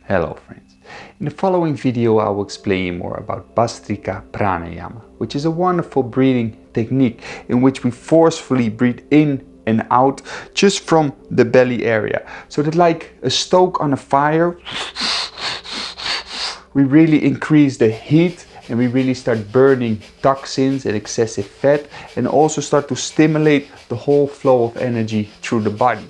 Hello friends. In the following video I will explain more about Bhastrika Pranayama, which is a wonderful breathing technique in which we forcefully breathe in and out just from the belly area. So that like a stoke on a fire, we really increase the heat and we really start burning toxins and excessive fat, and also start to stimulate the whole flow of energy through the body.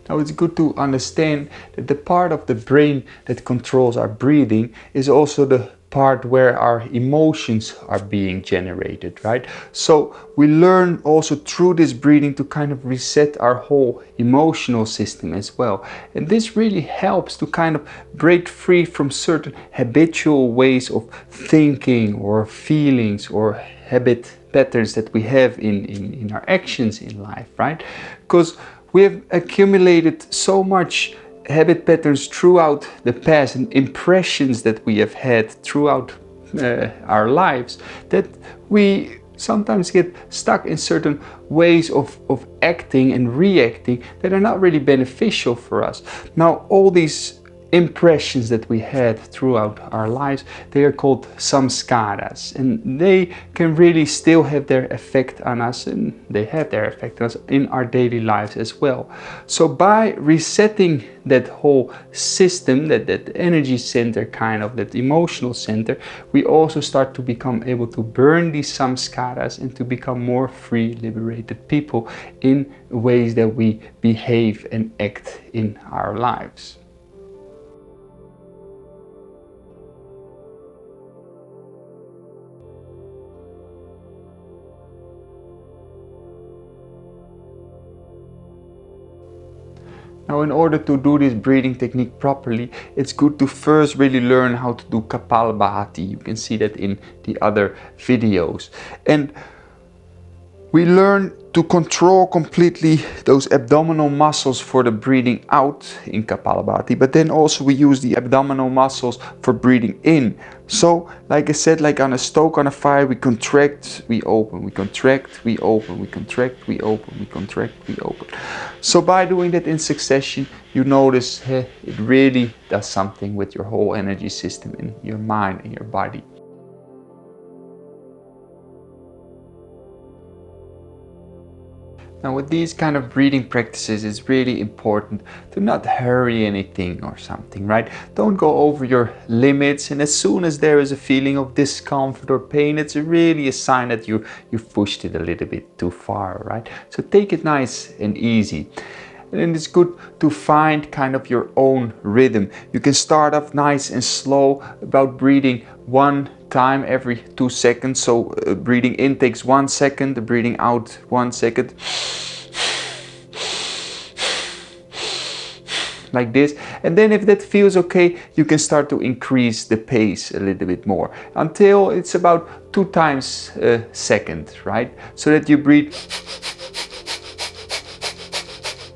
Now it's good to understand that the part of the brain that controls our breathing is also the part where our emotions are being generated, right? So we learn also through this breathing to kind of reset our whole emotional system as well. And this really helps to kind of break free from certain habitual ways of thinking or feelings or habit patterns that we have in our actions in life, right? Because we have accumulated so much habit patterns throughout the past and impressions that we have had throughout our lives that we sometimes get stuck in certain ways of acting and reacting that are not really beneficial for us. Now, all these impressions that we had throughout our lives, they are called samskaras, and they can really still have their effect on us, and they have their effect on us in our daily lives as well. So by resetting that whole system, that energy center, kind of that emotional center, we also start to become able to burn these samskaras and to become more free, liberated people in ways that we behave and act in our lives. Now, in order to do this breathing technique properly, it's good to first really learn how to do Kapalabhati. You can see that in the other videos. And we learn to control completely those abdominal muscles for the breathing out in Kapalabhati, but then also we use the abdominal muscles for breathing in. So, like I said, like on a stoke on a fire, we contract, we open, we contract, we open, we contract, we open, we contract, we open. So by doing that in succession, you notice it really does something with your whole energy system in your mind and your body. Now, with these kind of breathing practices, it's really important to not hurry anything or something, right? Don't go over your limits, and as soon as there is a feeling of discomfort or pain, it's really a sign that you've pushed it a little bit too far, right? So take it nice and easy. And it's good to find kind of your own rhythm. You can start off nice and slow, about breathing one time every 2 seconds. So breathing in takes 1 second, the breathing out 1 second. Like this. And then if that feels okay, you can start to increase the pace a little bit more until it's about 2 times a second, right? So that you breathe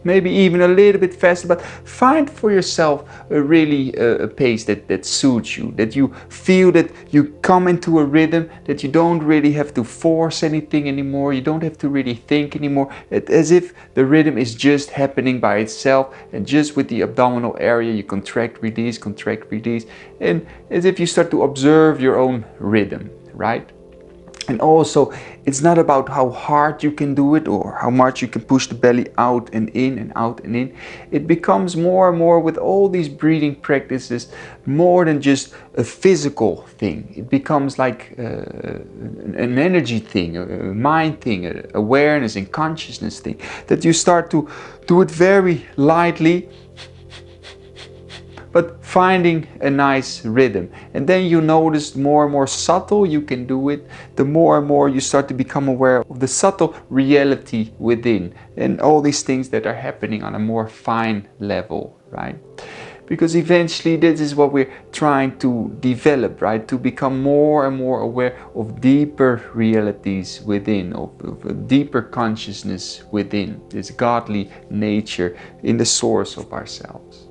maybe even a little bit faster, but find for yourself a pace that suits you, that you feel that you come into a rhythm, that you don't really have to force anything anymore, you don't have to really think anymore, as if the rhythm is just happening by itself, and just with the abdominal area you contract, release, and as if you start to observe your own rhythm, right? And also, it's not about how hard you can do it or how much you can push the belly out and in and out and in. It becomes more and more with all these breathing practices more than just a physical thing. It becomes like an energy thing, a mind thing, an awareness and consciousness thing. That you start to do it very lightly, but finding a nice rhythm. And then you notice more and more subtle you can do it, the more and more you start to become aware of the subtle reality within and all these things that are happening on a more fine level, right? Because eventually this is what we're trying to develop, right? To become more and more aware of deeper realities within, of a deeper consciousness within, this godly nature in the source of ourselves.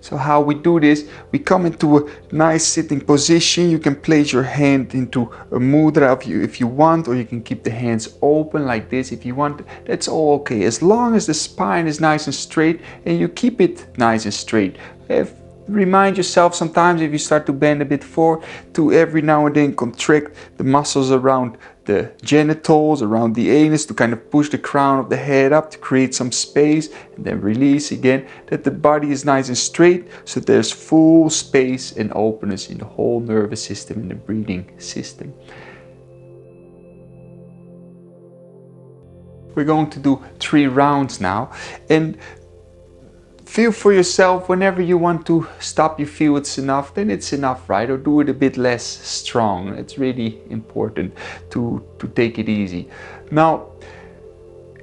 So how we do this, we come into a nice sitting position. You can place your hand into a mudra if you want, or you can keep the hands open like this if you want. That's all okay, as long as the spine is nice and straight and you keep it nice and straight. Remind yourself sometimes, if you start to bend a bit forward, to every now and then contract the muscles around the genitals, around the anus, to kind of push the crown of the head up to create some space, and then release again, that the body is nice and straight, so there's full space and openness in the whole nervous system and the breathing system. We're going to do 3 rounds now, and feel for yourself whenever you want to stop, you feel it's enough, then it's enough, right? Or do it a bit less strong. It's really important to take it easy. Now,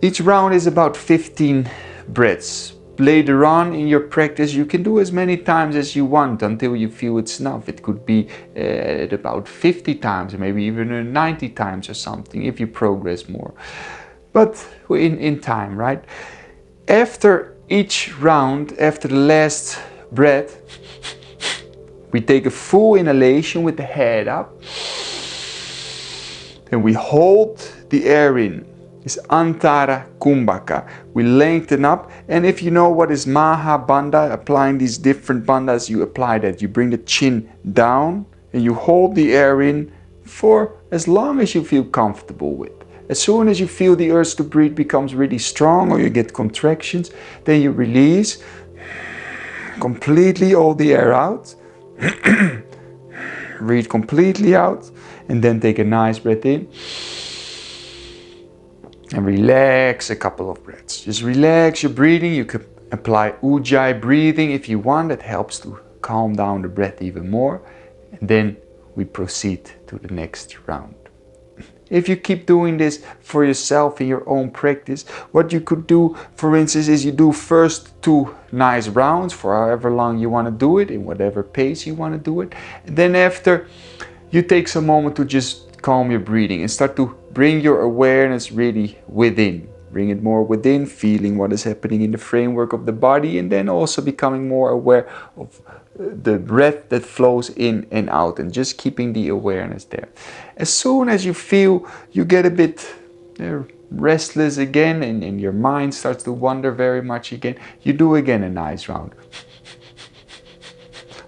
each round is about 15 breaths. Later on in your practice, you can do as many times as you want until you feel it's enough. It could be at about 50 times, or maybe even 90 times or something, if you progress more. But in time, right? After each round, after the last breath, we take a full inhalation with the head up. Then we hold the air in. It's Antara Kumbhaka. We lengthen up, and if you know what is Maha Bandha, applying these different bandhas, you apply that. You bring the chin down and you hold the air in for as long as you feel comfortable with. As soon as you feel the urge to breathe becomes really strong, or you get contractions, then you release completely all the air out. Breathe completely out, and then take a nice breath in. And relax a couple of breaths. Just relax your breathing. You can apply Ujjayi breathing if you want. That helps to calm down the breath even more. And then we proceed to the next round. If you keep doing this for yourself in your own practice, what you could do, for instance, is you do first 2 nice rounds for however long you want to do it, in whatever pace you want to do it. And then after, you take some moment to just calm your breathing and start to bring your awareness really within. Bring it more within, feeling what is happening in the framework of the body, and then also becoming more aware of the breath that flows in and out, and just keeping the awareness there. As soon as you feel you get a bit restless again and your mind starts to wander very much again, you do again a nice round.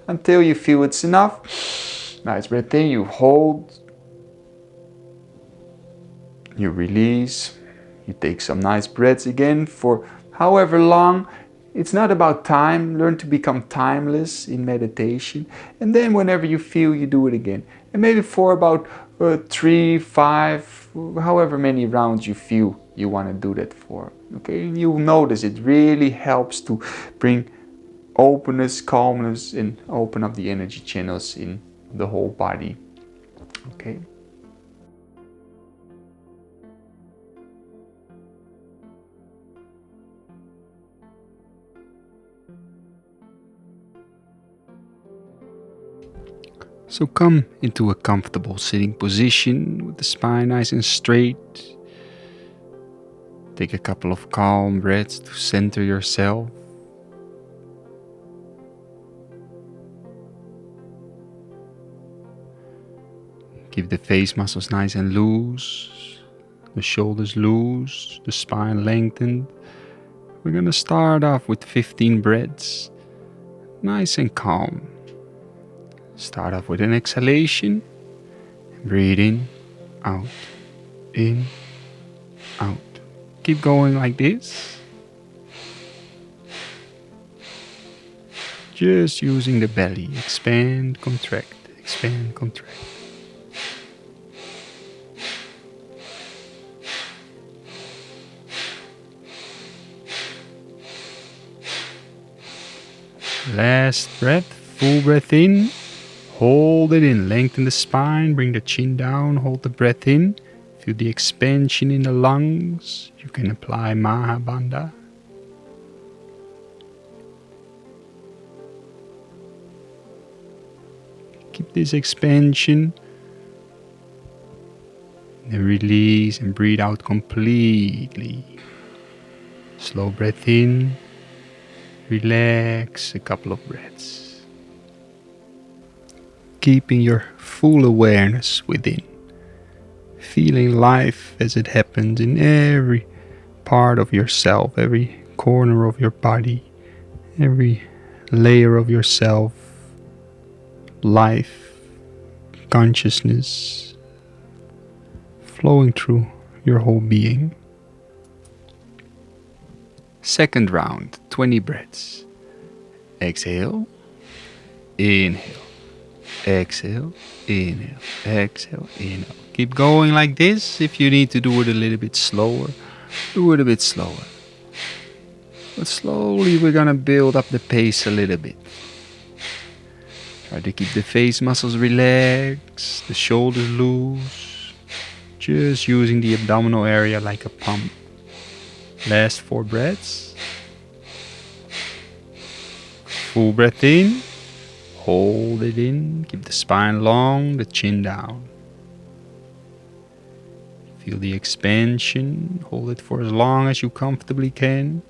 Until you feel it's enough. Nice breath in, you hold, you release, you take some nice breaths again for however long. It's not about time. Learn to become timeless in meditation. And then whenever you feel, you do it again. And maybe for about 3, 5, however many rounds you feel you want to do that for. Okay, and you'll notice it really helps to bring openness, calmness, and open up the energy channels in the whole body. Okay. So come into a comfortable sitting position with the spine nice and straight. Take a couple of calm breaths to center yourself. Keep the face muscles nice and loose, the shoulders loose, the spine lengthened. We're going to start off with 15 breaths, nice and calm. Start off with an exhalation. Breathe in, out, out. Keep going like this. Just using the belly. Expand, contract, expand, contract. Last breath, full breath in. Hold it in, lengthen the spine, bring the chin down, hold the breath in. Feel the expansion in the lungs. You can apply Maha Bandha. Keep this expansion. Then release and breathe out completely. Slow breath in. Relax a couple of breaths. Keeping your full awareness within. Feeling life as it happens in every part of yourself, every corner of your body, every layer of yourself. Life, consciousness flowing through your whole being. Second round, 20 breaths. Exhale, inhale, exhale, inhale, exhale, inhale. Keep going like this. If you need to do it a little bit slower, do it a bit slower. But slowly we're gonna build up the pace a little bit. Try to keep the face muscles relaxed, the shoulders loose. Just using the abdominal area like a pump. Last 4 breaths. Full breath in. Hold it in. Keep the spine long, the chin down. Feel the expansion. Hold it for as long as you comfortably can.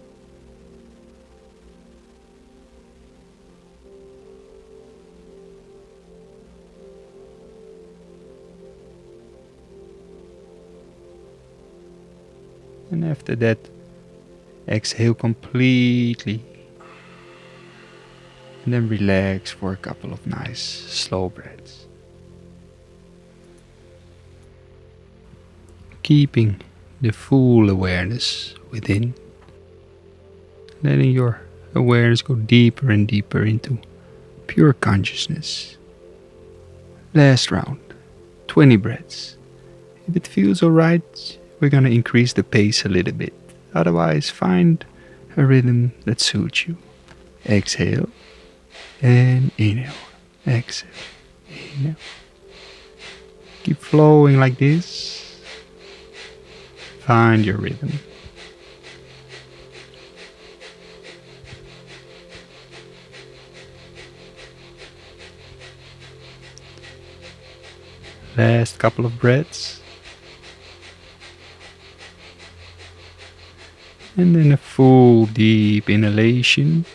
And after that, exhale completely. And then relax for a couple of nice, slow breaths. Keeping the full awareness within. Letting your awareness go deeper and deeper into pure consciousness. Last round, 20 breaths. If it feels alright, we're gonna increase the pace a little bit. Otherwise, find a rhythm that suits you. Exhale and inhale. Exhale, inhale. Keep flowing like this. Find your rhythm. Last couple of breaths. And then a full deep inhalation.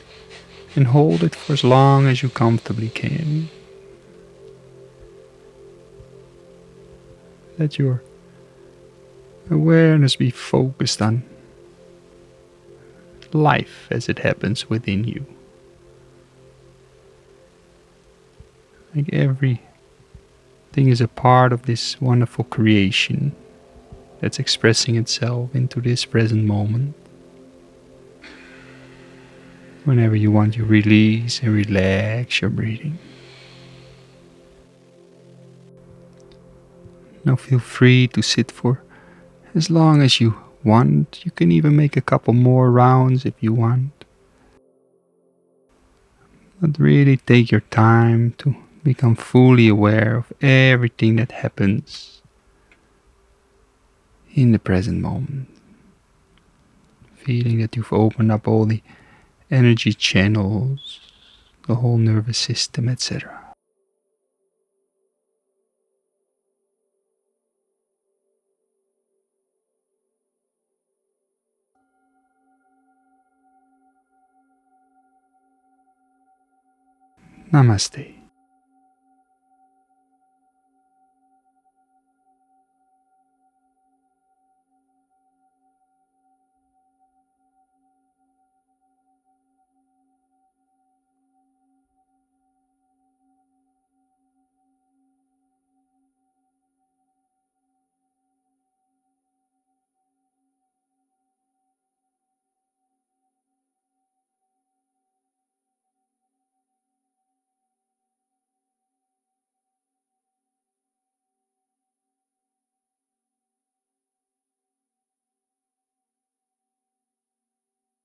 And hold it for as long as you comfortably can. Let your awareness be focused on life as it happens within you. Like everything is a part of this wonderful creation that's expressing itself into this present moment. Whenever you want, you release and relax your breathing. Now feel free to sit for as long as you want. You can even make a couple more rounds if you want. But really take your time to become fully aware of everything that happens in the present moment. Feeling that you've opened up all the energy channels, the whole nervous system, etc. Namaste.